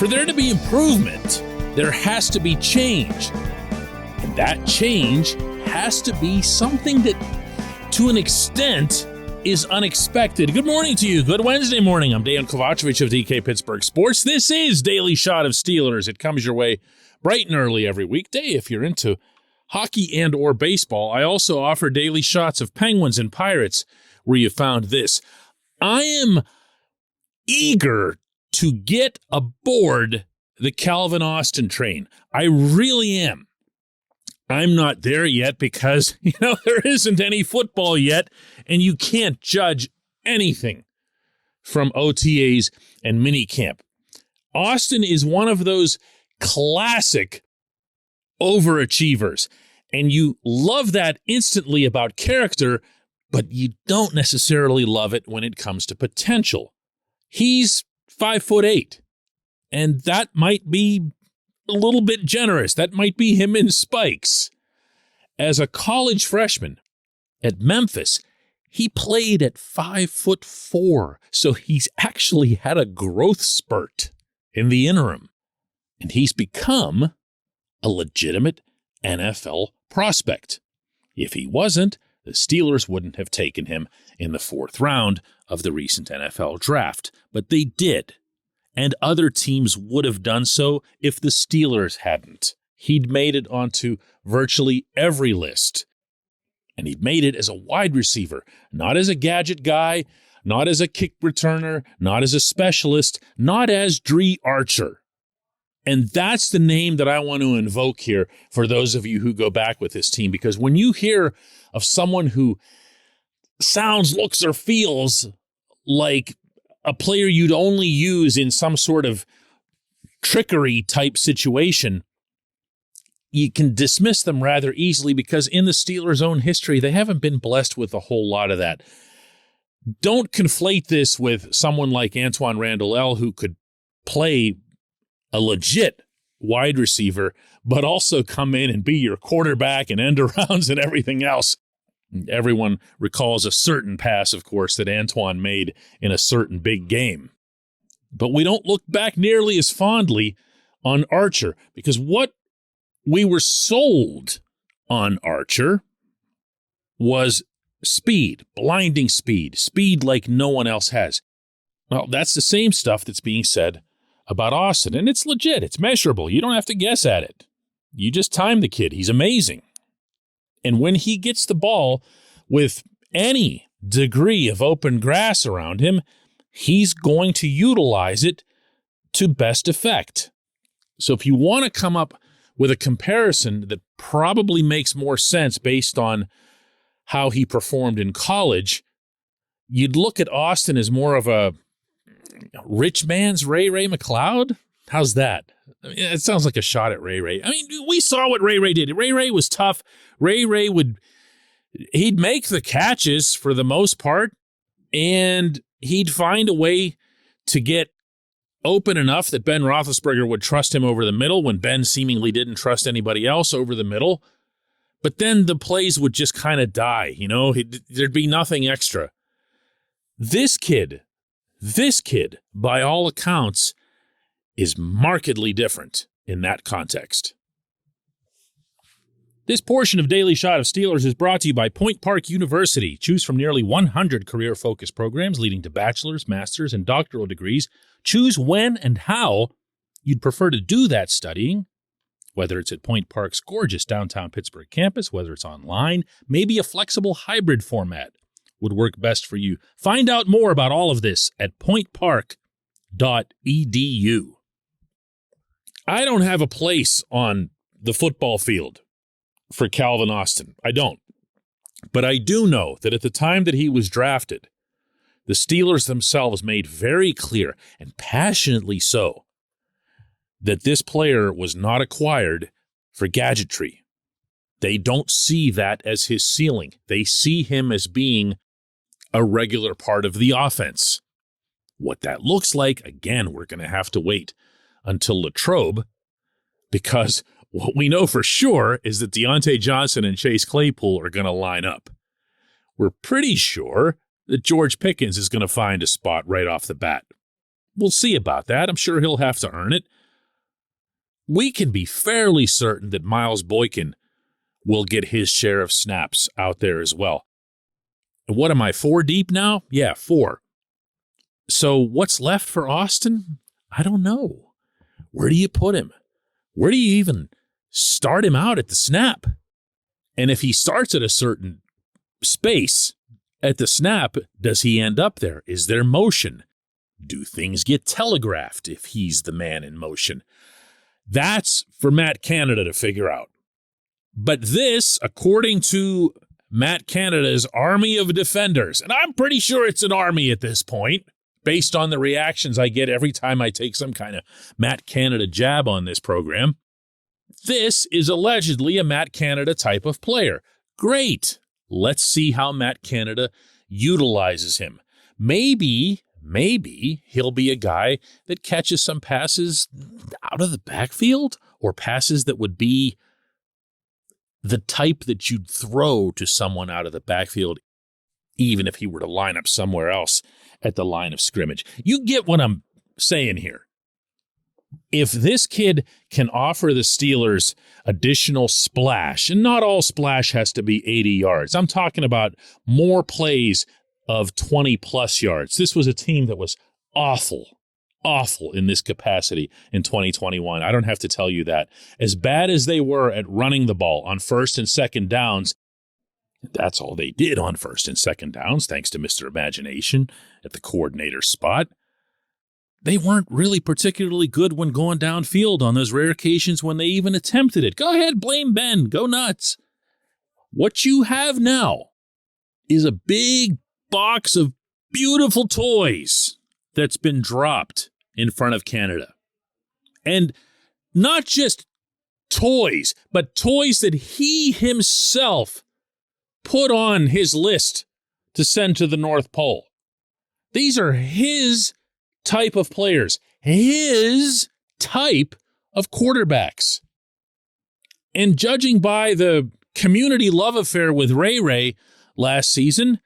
For there to be improvement, there has to be change. And that change has to be something that, to an extent, is unexpected. Good morning to you. Good Wednesday morning. I'm Dejan Kovacevic of DK Pittsburgh Sports. This is Daily Shot of Steelers. It comes your way bright and early every weekday if you're into hockey and or baseball. I also offer daily shots of Penguins and Pirates where you found this. I am eager to get aboard the Calvin Austin train. I really am. I'm not there yet because, there isn't any football yet, and you can't judge anything from OTAs and minicamp. Austin is one of those classic overachievers, and you love that instantly about character, but you don't necessarily love it when it comes to potential. He's 5'8", and that might be a little bit generous. That might be him in spikes. As a college freshman at Memphis, he played at 5'4", so he's actually had a growth spurt in the interim, and he's become a legitimate NFL prospect. If he wasn't, the Steelers wouldn't have taken him in the 4th round of the recent NFL draft, but they did. And other teams would have done so if the Steelers hadn't. He'd made it onto virtually every list. And he'd made it as a wide receiver, not as a gadget guy, not as a kick returner, not as a specialist, not as Dre Archer. And that's the name that I want to invoke here for those of you who go back with this team, because when you hear of someone who sounds, looks, or feels like a player you'd only use in some sort of trickery type situation, you can dismiss them rather easily because in the Steelers' own history, they haven't been blessed with a whole lot of that. Don't conflate this with someone like Antoine Randall, who could play a legit wide receiver, but also come in and be your quarterback and end arounds and everything else. Everyone recalls a certain pass, of course, that Antoine made in a certain big game. But we don't look back nearly as fondly on Archer, because what we were sold on Archer was speed, blinding speed, speed like no one else has. Well, that's the same stuff that's being said about Austin, and it's legit. It's measurable. You don't have to guess at it. You just time the kid. He's amazing. And when he gets the ball with any degree of open grass around him, he's going to utilize it to best effect. So if you want to come up with a comparison that probably makes more sense based on how he performed in college, you'd look at Austin as more of a rich man's Ray McLeod. How's that? I mean, it sounds like a shot at Ray. I mean, we saw what Ray did. Ray was tough. He'd make the catches for the most part, and he'd find a way to get open enough that Ben Roethlisberger would trust him over the middle when Ben seemingly didn't trust anybody else over the middle. But then the plays would just kind of die, there'd be nothing extra. This kid, by all accounts, is markedly different in that context. This portion of Daily Shot of Steelers is brought to you by Point Park University. Choose from nearly 100 career-focused programs leading to bachelor's, master's, and doctoral degrees. Choose when and how you'd prefer to do that studying, whether it's at Point Park's gorgeous downtown Pittsburgh campus, whether it's online, maybe a flexible hybrid format would work best for you. Find out more about all of this at pointpark.edu. I don't have a place on the football field for Calvin Austin. I don't. But I do know that at the time that he was drafted, the Steelers themselves made very clear, and passionately so, that this player was not acquired for gadgetry. They don't see that as his ceiling. They see him as being a regular part of the offense. What that looks like, again, we're going to have to wait until Latrobe, because what we know for sure is that Deontay Johnson and Chase Claypool are going to line up. We're pretty sure that George Pickens is going to find a spot right off the bat. We'll see about that. I'm sure he'll have to earn it. We can be fairly certain that Miles Boykin will get his share of snaps out there as well. And what am I, 4 deep now? Yeah, 4. So what's left for Austin? I don't know. Where do you put him? Where do you even start him out at the snap? And if he starts at a certain space at the snap, does he end up there? Is there motion? Do things get telegraphed if he's the man in motion? That's for Matt Canada to figure out. But this, according to Matt Canada's army of defenders, and I'm pretty sure it's an army at this point, based on the reactions I get every time I take some kind of Matt Canada jab on this program, this is allegedly a Matt Canada type of player. Great. Let's see how Matt Canada utilizes him. Maybe he'll be a guy that catches some passes out of the backfield or passes that would be the type that you'd throw to someone out of the backfield, even if he were to line up somewhere else at the line of scrimmage. You get what I'm saying here. If this kid can offer the Steelers additional splash, and not all splash has to be 80 yards. I'm talking about more plays of 20-plus yards. This was a team that was awful in this capacity in 2021. I don't have to tell you that. As bad as they were at running the ball on first and second downs, that's all they did on first and second downs, thanks to Mr. Imagination at the coordinator spot. They weren't really particularly good when going downfield on those rare occasions when they even attempted it. Go ahead, blame Ben. Go nuts. What you have now is a big box of beautiful toys that's been dropped in front of Canada. And not just toys, but toys that he himself put on his list to send to the North Pole. These are his type of players, his type of quarterbacks. And judging by the community love affair with Ray last season,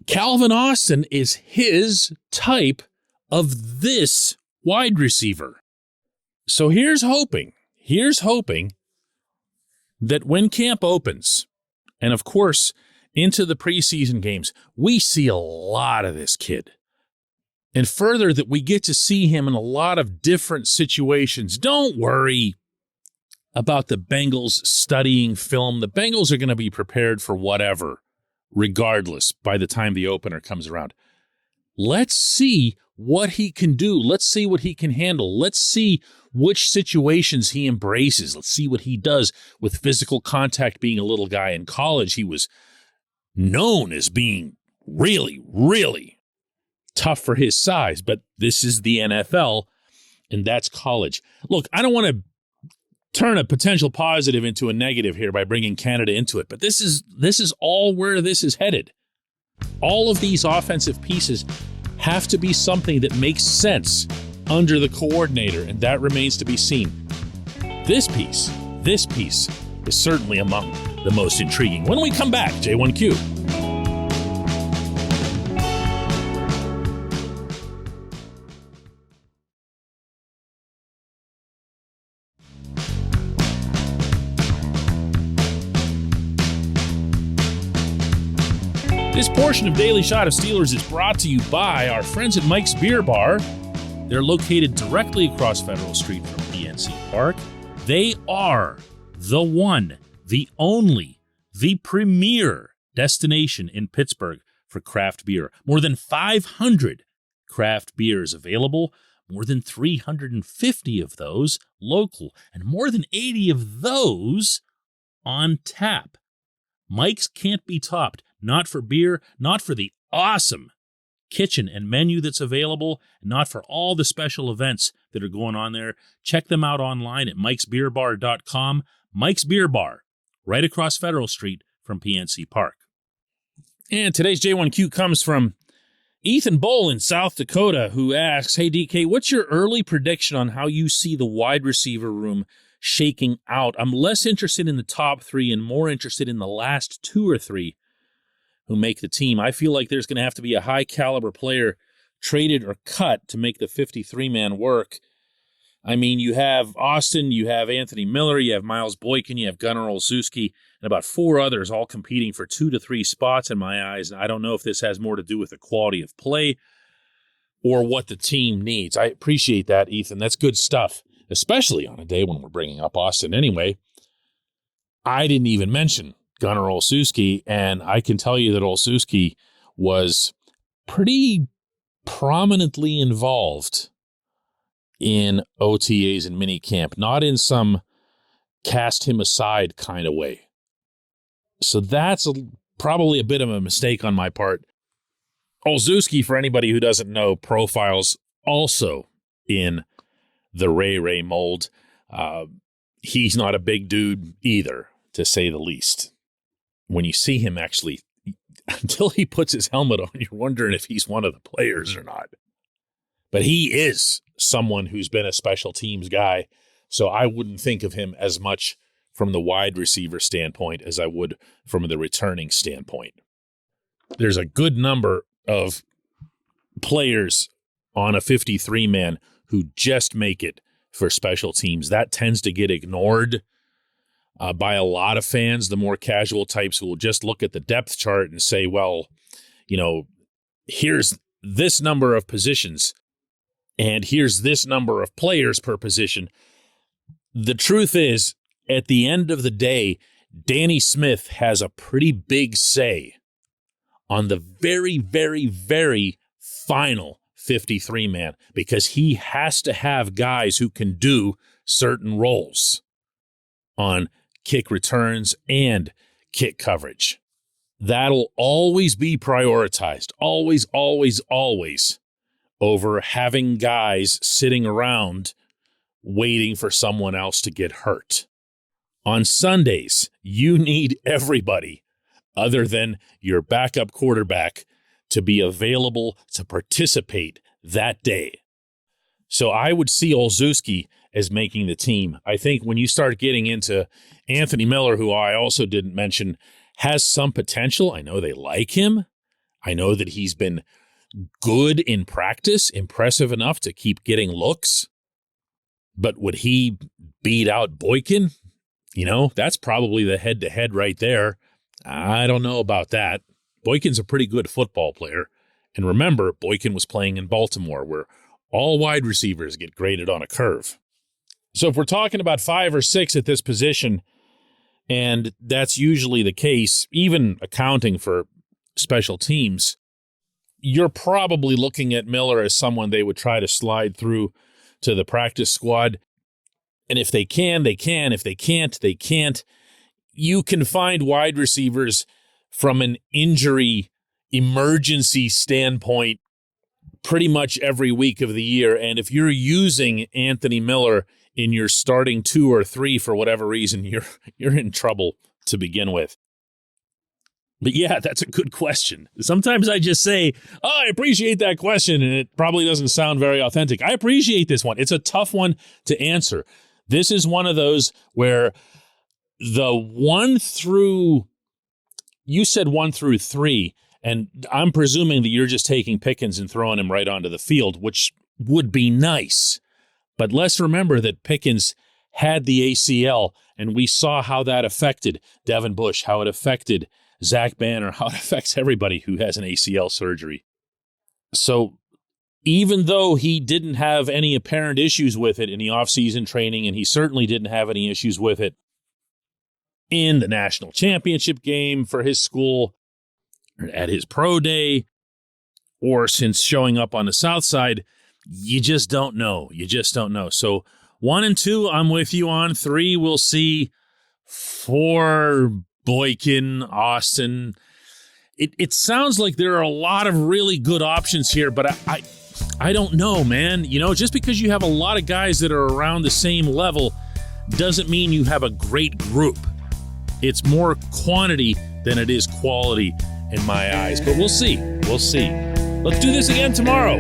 Calvin Austin is his type of this wide receiver. So here's hoping that when camp opens, and of course, into the preseason games, we see a lot of this kid. And further, that we get to see him in a lot of different situations. Don't worry about the Bengals studying film. The Bengals are going to be prepared for whatever, regardless, by the time the opener comes around. Let's see what he can do. Let's see what he can handle. Let's see which situations he embraces. Let's see what he does with physical contact. Being a little guy in college, he was known as being really, really tough for his size, but this is the NFL, and that's college. Look, I don't want to turn a potential positive into a negative here by bringing Canada into it, but this is all where this is headed. All of these offensive pieces have to be something that makes sense under the coordinator, and that remains to be seen. This piece is certainly among the most intriguing. When we come back, J1Q. This portion of Daily Shot of Steelers is brought to you by our friends at Mike's Beer Bar. They're located directly across Federal Street from PNC Park. They are the one, the only, the premier destination in Pittsburgh for craft beer. More than 500 craft beers available, more than 350 of those local, and more than 80 of those on tap. Mike's can't be topped. Not for beer, not for the awesome kitchen and menu that's available, not for all the special events that are going on there. Check them out online at mikesbeerbar.com. Mike's Beer Bar, right across Federal Street from PNC Park. And today's J1Q comes from Ethan Bowl in South Dakota, who asks, hey, DK, what's your early prediction on how you see the wide receiver room shaking out? I'm less interested in the top 3 and more interested in the last 2 or 3 who make the team. I feel like there's going to have to be a high-caliber player traded or cut to make the 53-man work. I mean, you have Austin, you have Anthony Miller, you have Miles Boykin, you have Gunnar Olszewski, and about 4 others all competing for 2 to 3 spots in my eyes. And I don't know if this has more to do with the quality of play or what the team needs. I appreciate that, Ethan. That's good stuff, especially on a day when we're bringing up Austin anyway. I didn't even mention Gunnar Olszewski, and I can tell you that Olszewski was pretty prominently involved in OTAs and minicamp, not in some cast him aside kind of way. So that's probably a bit of a mistake on my part. Olszewski, for anybody who doesn't know, profiles also in the Ray mold. He's not a big dude either, to say the least. When you see him actually, until he puts his helmet on, you're wondering if he's one of the players or not. But he is someone who's been a special teams guy, so I wouldn't think of him as much from the wide receiver standpoint as I would from the returning standpoint. There's a good number of players on a 53-man who just make it for special teams. That tends to get ignored by a lot of fans, the more casual types who will just look at the depth chart and say, well, you know, here's this number of positions and here's this number of players per position. The truth is, at the end of the day, Danny Smith has a pretty big say on the very, very, very final 53-man because he has to have guys who can do certain roles on kick returns and kick coverage. That'll always be prioritized, always, always, always, over having guys sitting around waiting for someone else to get hurt. On Sundays, you need everybody other than your backup quarterback to be available to participate that day. So I would see Olszewski as making the team. I think when you start getting into Anthony Miller, who I also didn't mention, has some potential. I know they like him. I know that he's been good in practice, impressive enough to keep getting looks. But would he beat out Boykin? You know, that's probably the head-to-head right there. I don't know about that. Boykin's a pretty good football player. And remember, Boykin was playing in Baltimore, where all wide receivers get graded on a curve. So if we're talking about 5 or 6 at this position, and that's usually the case, even accounting for special teams, you're probably looking at Miller as someone they would try to slide through to the practice squad. And if they can, they can. If they can't, they can't. You can find wide receivers from an injury emergency standpoint pretty much every week of the year. And if you're using Anthony Miller in your starting 2 or 3 for whatever reason, you're in trouble to begin with. But yeah, that's a good question. Sometimes I just say, oh, I appreciate that question, and it probably doesn't sound very authentic. I appreciate this one. It's a tough one to answer. This is one of those where the 1 through 3, and I'm presuming that you're just taking Pickens and throwing him right onto the field, which would be nice. But let's remember that Pickens had the ACL, and we saw how that affected Devin Bush, how it affected Zach Banner, how it affects everybody who has an ACL surgery. So even though he didn't have any apparent issues with it in the offseason training, and he certainly didn't have any issues with it in the national championship game for his school, at his pro day, or since showing up on the South Side, you just don't know. You just don't know. So 1 and 2, I'm with you on. 3, we'll see. 4, Boykin, Austin. It sounds like there are a lot of really good options here, but I don't know, man. You know, just because you have a lot of guys that are around the same level doesn't mean you have a great group. It's more quantity than it is quality in my eyes. But we'll see. We'll see. Let's do this again tomorrow.